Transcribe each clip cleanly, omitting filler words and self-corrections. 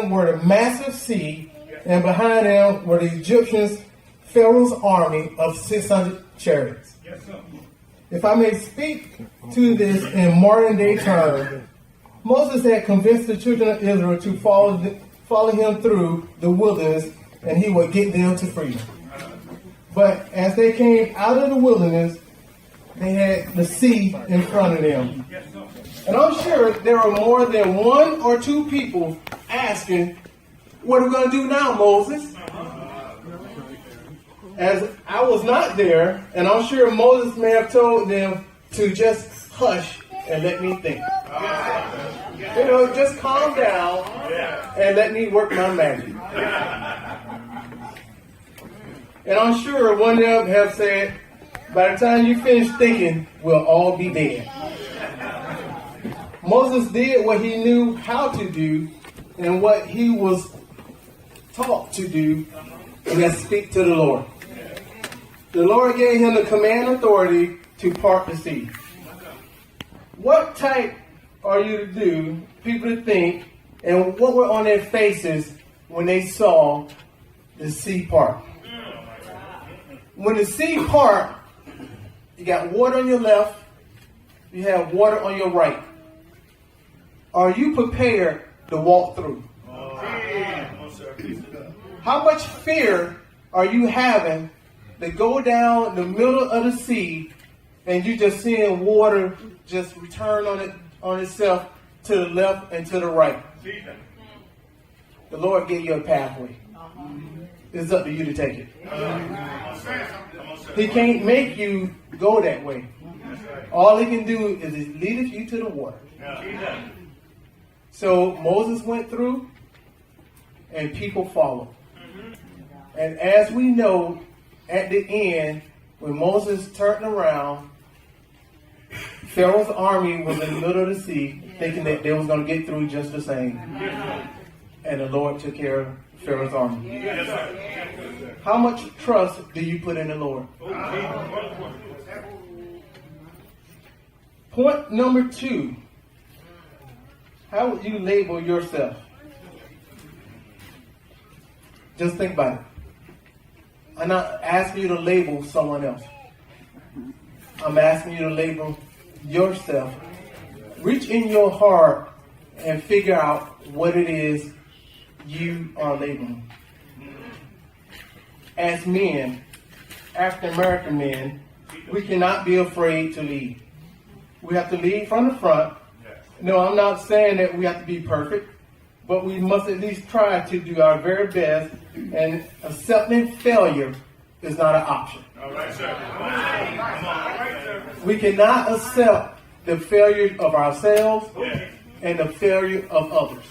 them were the massive sea, and behind them were the Egyptians, Pharaoh's army of 600 chariots. If I may speak to this in modern day terms, Moses had convinced the children of Israel to follow him through the wilderness, and he would get them to freedom. But as they came out of the wilderness, they had the sea in front of them. And I'm sure there are more than one or two people asking, what are we going to do now, Moses? As I was not there, and I'm sure Moses may have told them to just hush and let me think. Just calm down and let me work my magic. And I'm sure one of them have said, by the time you finish thinking, we'll all be dead. Moses did what he knew how to do and what he was taught to do, and that's speak to the Lord. The Lord gave him the command authority to part the sea. What type are you to do, people to think, and what were on their faces when they saw the sea part? When the sea part, you got water on your left, you have water on your right. Are you prepared to walk through? How much fear are you having to go down the middle of the sea and you just seeing water just return on itself to the left and to the right? The Lord gave you a pathway. It's up to you to take it. He can't make you go that way. All he can do is lead you to the water. So Moses went through and people followed. And as we know, at the end, when Moses turned around, Pharaoh's army was in the middle of the sea, thinking that they was going to get through just the same. And the Lord took care of Pharaoh's army. How much trust do you put in the Lord? Point number 2. How would you label yourself? Just think about it. I'm not asking you to label someone else. I'm asking you to label yourself. Reach in your heart and figure out what it is you are labeling. As men, African American men, we cannot be afraid to lead. We have to lead from the front. No, I'm not saying that we have to be perfect, but we must at least try to do our very best, and accepting failure is not an option. All right, sir. We cannot accept the failure of ourselves and the failure of others.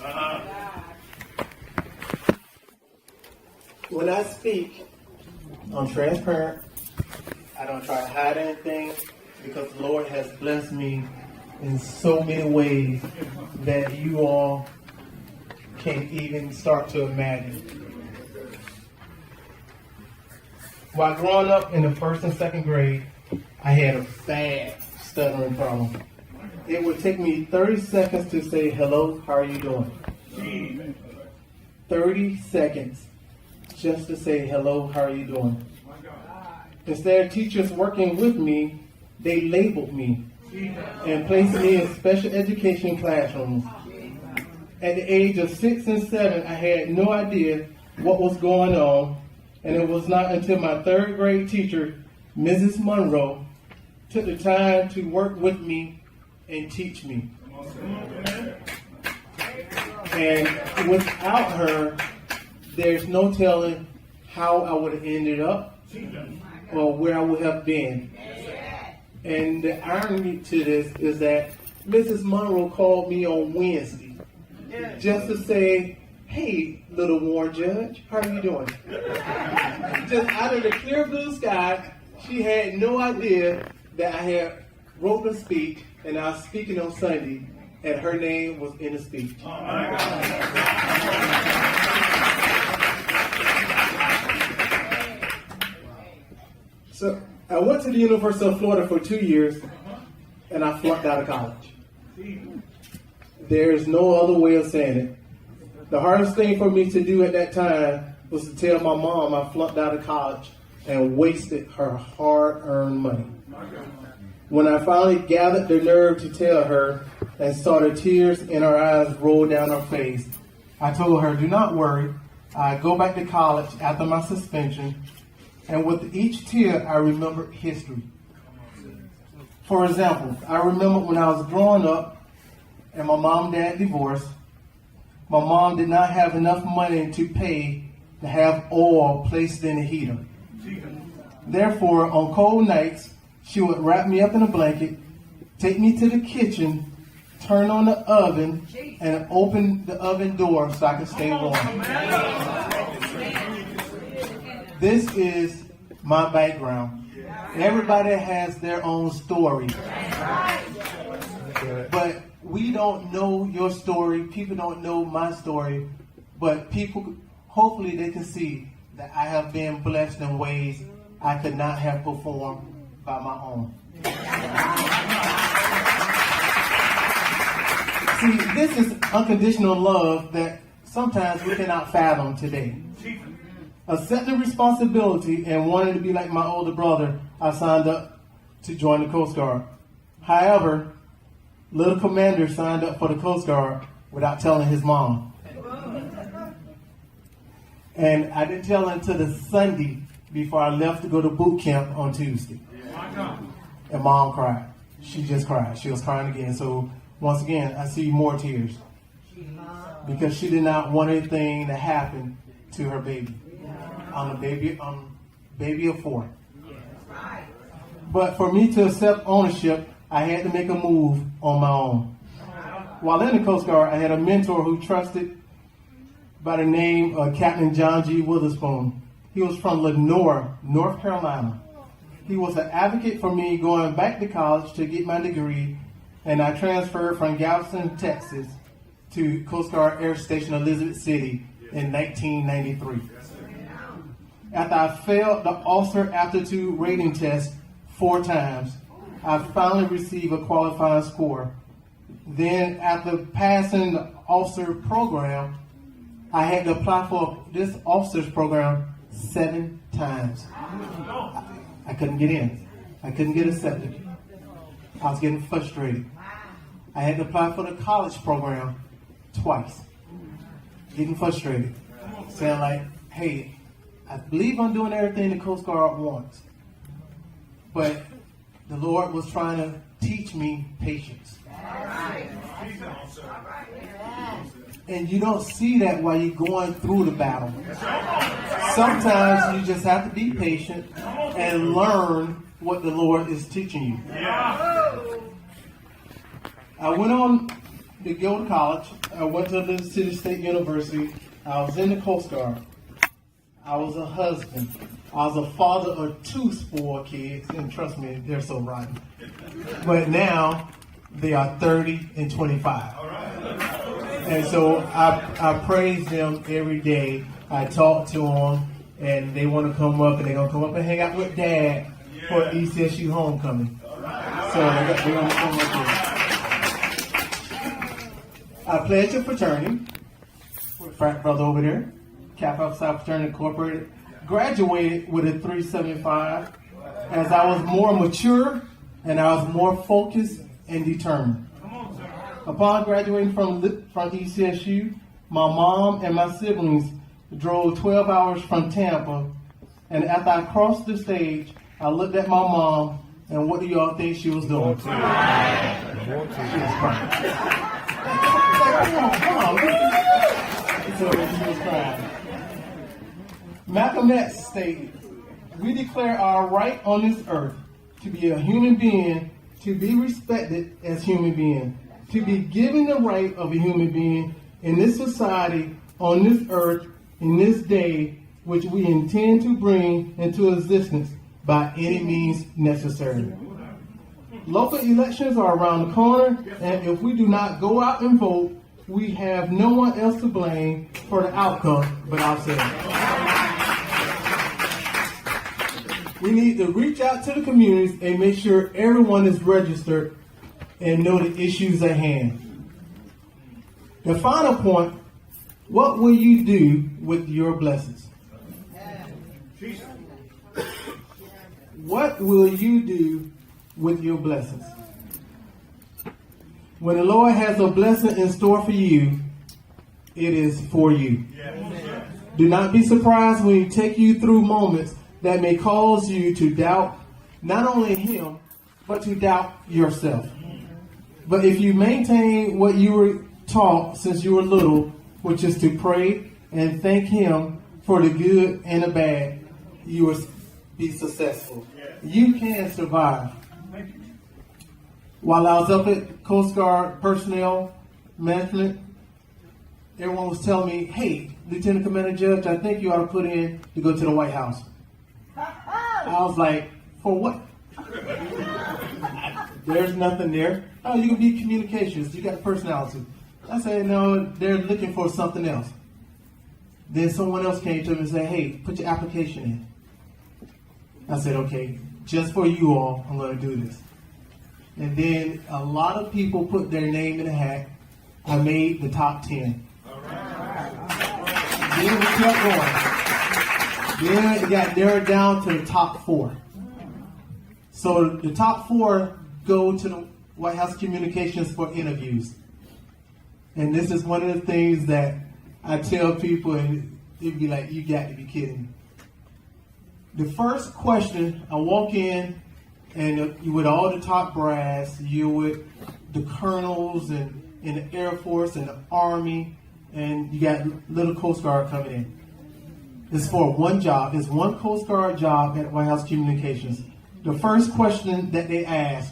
When I speak, I'm transparent. I don't try to hide anything because the Lord has blessed me in so many ways that you all can't even start to imagine. While growing up in the 1st and 2nd grade, I had a bad stuttering problem. It would take me 30 seconds to say, hello, how are you doing? 30 seconds just to say, hello, how are you doing? Instead of teachers working with me, they labeled me and placed me in special education classrooms. At the age of 6 and 7, I had no idea what was going on, and it was not until my 3rd grade teacher, Mrs. Monroe, took the time to work with me and teach me. And without her, there's no telling how I would have ended up or where I would have been. And the irony to this is that Mrs. Monroe called me on Wednesday just to say, hey, little Warren Judge, how are you doing? Just out of the clear blue sky, she had no idea that I had wrote a speech and I was speaking on Sunday, and her name was in the speech. So I went to the University of Florida for 2 years, and I flunked out of college. There's no other way of saying it. The hardest thing for me to do at that time was to tell my mom I flunked out of college and wasted her hard-earned money. When I finally gathered the nerve to tell her and saw the tears in her eyes roll down her face, I told her, do not worry. I go back to college after my suspension, and with each tear, I remembered history. For example, I remember when I was growing up and my mom and dad divorced, my mom did not have enough money to pay to have oil placed in the heater. Therefore, on cold nights, she would wrap me up in a blanket, take me to the kitchen, turn on the oven, and open the oven door so I could stay warm. This is my background. Everybody has their own story. But we don't know your story. People don't know my story. But people, hopefully they can see that I have been blessed in ways I could not have performed by my own. See, this is unconditional love that sometimes we cannot fathom today. Accepting responsibility and wanting to be like my older brother, I signed up to join the Coast Guard. However, little commander signed up for the Coast Guard without telling his mom. And I didn't tell her until the Sunday before I left to go to boot camp on Tuesday. And mom cried. She just cried. She was crying again. So once again, I see more tears. Because she did not want anything to happen to her baby. I'm a baby of 4. But for me to accept ownership, I had to make a move on my own. While in the Coast Guard, I had a mentor who trusted by the name of Captain John G. Witherspoon. He was from Lenore, North Carolina. He was an advocate for me going back to college to get my degree, and I transferred from Galveston, Texas to Coast Guard Air Station Elizabeth City in 1993. After I failed the officer aptitude rating test 4 times, I finally received a qualifying score. Then after passing the officer program, I had to apply for this officer's program 7 times. I couldn't get in. I couldn't get accepted. I was getting frustrated. I had to apply for the college program twice. Getting frustrated. Saying like, hey, I believe I'm doing everything the Coast Guard wants. But the Lord was trying to teach me patience. And you don't see that while you're going through the battle. Sometimes you just have to be patient and learn what the Lord is teaching you. I went on to go to college. I went to the City State University. I was in the Coast Guard. I was a husband. I was a father of 2 spoiled kids, and trust me, they're so rotten. But now they are 30 and 25. And so I praise them every day. I talk to them, and they want to come up, and they're going to come up and hang out with Dad for ECSU homecoming. So they're going to come up here. I pledged a fraternity with frat brother over there, Kappa Psi Fraternity Incorporated. Graduated with a 375 as I was more mature and I was more focused and determined. Upon graduating from ECSU, my mom and my siblings drove 12 hours from Tampa, and after I crossed the stage, I looked at my mom, and what do y'all think she was doing? She was crying. So she was crying. Malcolm X stated, we declare our right on this earth to be a human being, to be respected as human being, to be given the right of a human being in this society, on this earth, in this day, which we intend to bring into existence by any means necessary. Local elections are around the corner, and if we do not go out and vote, we have no one else to blame for the outcome but ourselves. We need to reach out to the communities and make sure everyone is registered and know the issues at hand. The final point What will you do with your blessings? What will you do with your blessings? When the Lord has a blessing in store for you, it is for you. Do not be surprised when He takes you through moments that may cause you to doubt not only Him, but to doubt yourself. But if you maintain what you were taught since you were little, which is to pray and thank Him for the good and the bad, you will be successful. You can survive. While I was up at Coast Guard Personnel Management, everyone was telling me, hey, Lieutenant Commander Judge, I think you ought to put in to go to the White House. I was like, for what? There's nothing there. Oh, you can be communications. You got personality. I said, no, they're looking for something else. Then someone else came to me and said, hey, put your application in. I said, okay, just for you all, I'm going to do this. And then a lot of people put their name in a hat. I made the top 10. All right. Then we kept going. Then it got narrowed down to the top 4. So the top 4 go to the White House Communications for interviews. And this is one of the things that I tell people, and they'd be like, you got to be kidding me. The first question, I walk in, and you with all the top brass, you with the colonels and in the Air Force and the Army, and you got little Coast Guard coming in. It's for one job. It's one Coast Guard job at White House Communications. The first question that they ask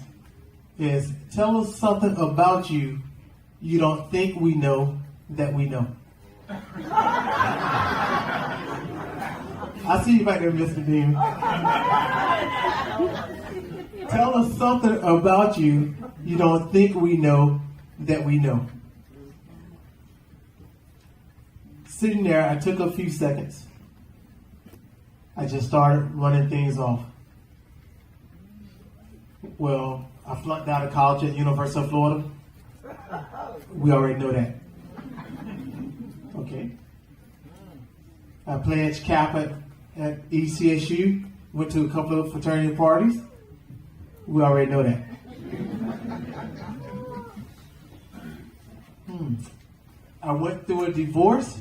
is, tell us something about you you don't think we know that we know. I see you back there, Mr. Dean. Tell us something about you you don't think we know that we know. Sitting there, I took a few seconds. I just started running things off. Well, I flunked out of college at University of Florida. We already know that. Okay. I pledged Kappa at ECSU. Went to a couple of fraternity parties. We already know that. I went through a divorce.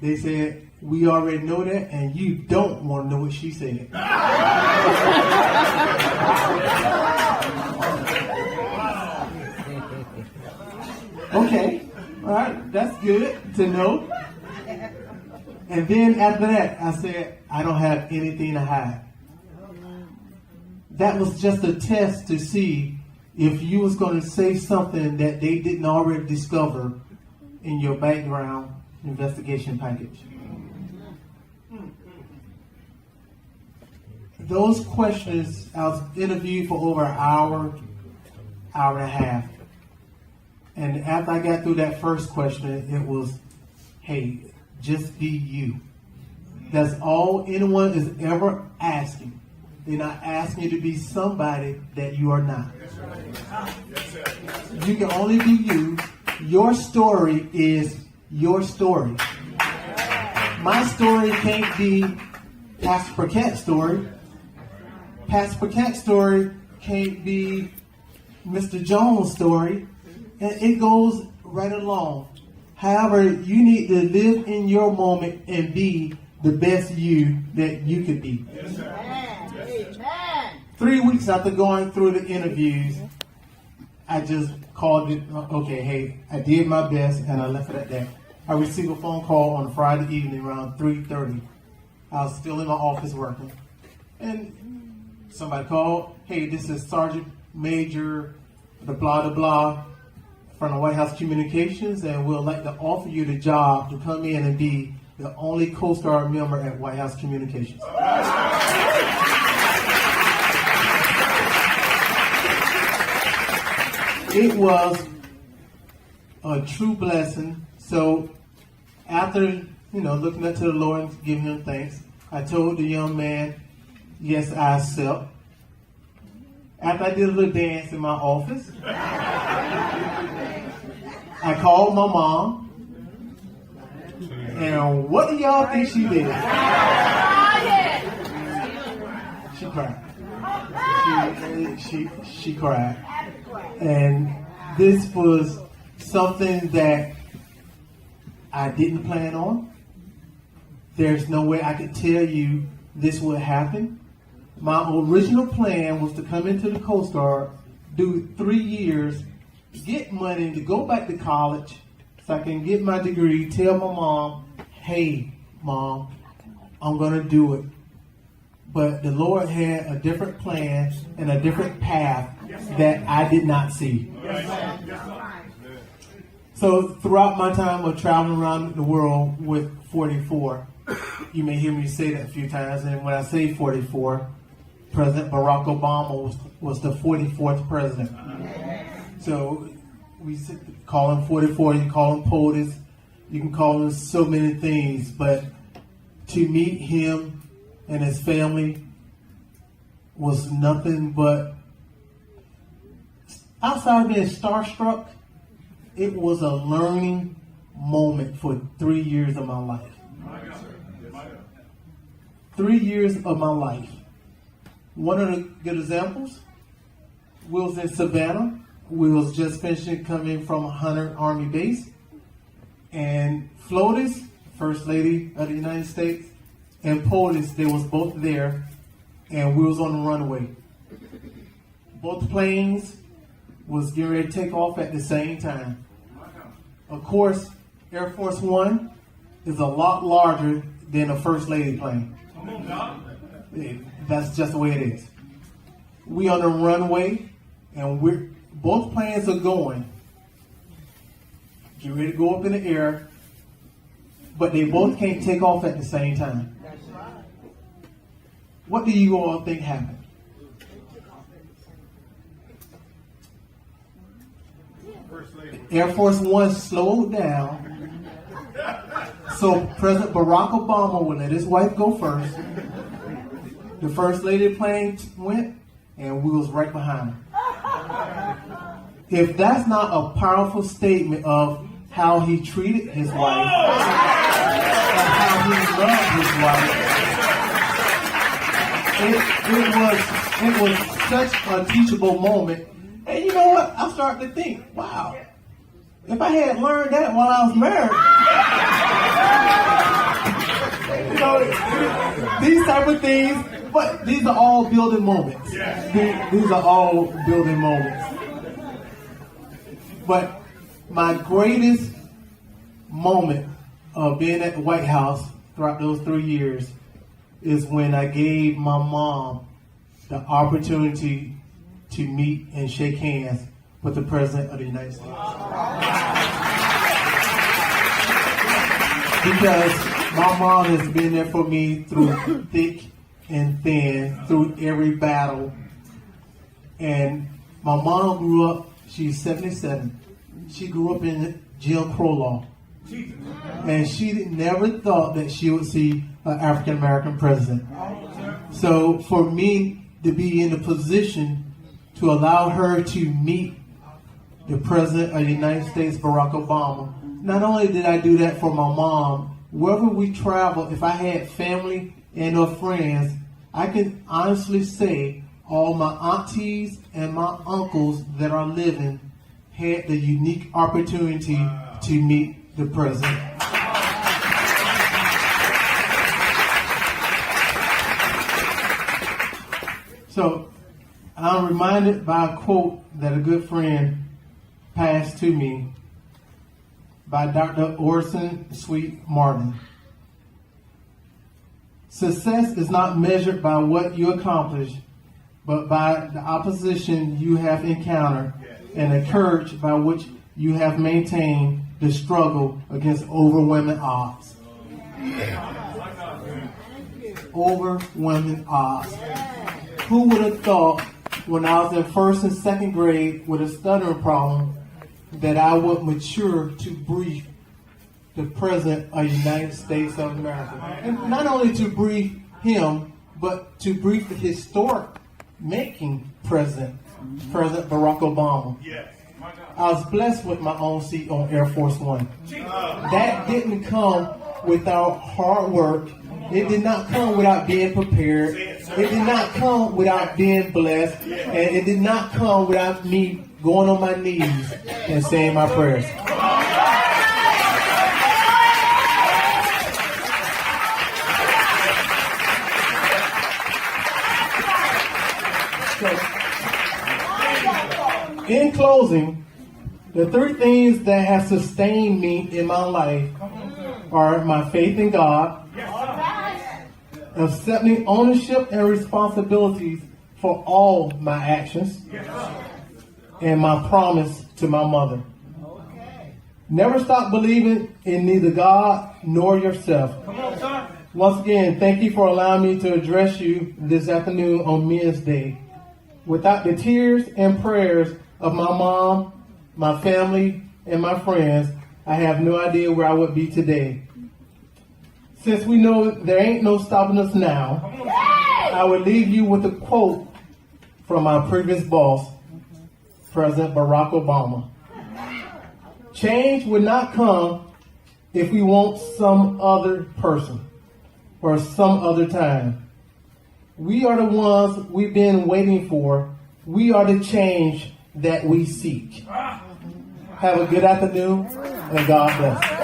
They said, we already know that, and you don't want to know what she said. Okay, all right, that's good to know. And then after that, I said, I don't have anything to hide. That was just a test to see if you was going to say something that they didn't already discover in your background investigation package. Those questions, I was interviewed for over an hour, hour and a half. And after I got through that first question, it was, hey, just be you. That's all anyone is ever asking. They're not asking you to be somebody that you are not. You can only be you. Your story is your story. My story can't be Pastor Burkett's story. Pastor Burkett's story can't be Mr. Jones' story. And it goes right along. However, you need to live in your moment and be the best you that you could be. Yes, sir. Amen. 3 weeks after going through the interviews, I just called it, okay, hey, I did my best, and I left it at that. I received a phone call on Friday evening around 3:30. I was still in my office working. And somebody called, hey, this is Sergeant Major, the blah, blah, blah, from the White House Communications, and we'd like to offer you the job to come in and be the only Coast Guard member at White House Communications. It was a true blessing. So after, looking up to the Lord and giving him thanks, I told the young man, yes, I accept. After I did a little dance in my office, I called my mom And what do y'all think she did? She cried. She cried. And this was something that I didn't plan on. There's no way I could tell you this would happen. My original plan was to come into the Coast Guard, do 3 years, get money to go back to college so I can get my degree, tell my mom, hey, Mom, I'm going to do it. But the Lord had a different plan and a different path that I did not see. So throughout my time of traveling around the world with 44, you may hear me say that a few times, and when I say 44, President Barack Obama was the 44th president. So we call him 44, you call him POTUS, you can call him so many things, but to meet him and his family was nothing but, outside of being starstruck, it was a learning moment for 3 years of my life. 3 years of my life. One of the good examples, we was in Savannah. We was just finishing coming from Hunter Army Base. And FLOTUS, First Lady of the United States, and POTUS, they was both there. And we was on the runway. Both planes was getting ready to take off at the same time. Of course, Air Force One is a lot larger than a First Lady plane. That's just the way it is. We on the runway, and both planes are going. Get ready to go up in the air, but they both can't take off at the same time. What do you all think happened? Air Force One slowed down, so President Barack Obama would let his wife go first. The First Lady plane went, and we was right behind her. If that's not a powerful statement of how he treated his wife, and how he loved his wife, it was such a teachable moment. And you know what? I started to think, wow, if I had learned that while I was married, these type of things. But these are all building moments. These are all building moments. But my greatest moment of being at the White House throughout those 3 years is when I gave my mom the opportunity to meet and shake hands with the President of the United States. Because my mom has been there for me through thick and thin, through every battle. And my mom grew up, she's 77. She grew up in Jim Crow law. And she never thought that she would see an African American president. So for me to be in the position to allow her to meet the President of the United States, Barack Obama, not only did I do that for my mom, wherever we travel, if I had family and or friends, I can honestly say all my aunties and my uncles that are living had the unique opportunity to meet the president. So I'm reminded by a quote that a good friend passed to me by Dr. Orson Sweet Martin. Success is not measured by what you accomplish, but by the opposition you have encountered and the courage by which you have maintained the struggle against overwhelming odds. Overwhelming odds. Who would have thought when I was in first and second grade with a stuttering problem that I would mature to brief the President of the United States of America? And not only to brief him, but to brief the historic making President Barack Obama. Yes, my God. I was blessed with my own seat on Air Force One. That didn't come without hard work. It did not come without being prepared. It did not come without being blessed. And it did not come without me going on my knees and saying my prayers. So, in closing, the three things that have sustained me in my life are my faith in God, accepting ownership and responsibilities for all my actions, and my promise to my mother. Never stop believing in neither God nor yourself. Once again, thank you for allowing me to address you this afternoon on Men's Day. Without the tears and prayers of my mom, my family, and my friends, I have no idea where I would be today. Since we know there ain't no stopping us now, I would leave you with a quote from my previous boss, President Barack Obama. Change will not come if we want some other person or some other time. We are the ones we've been waiting for. We are the change that we seek. Have a good afternoon, and God bless.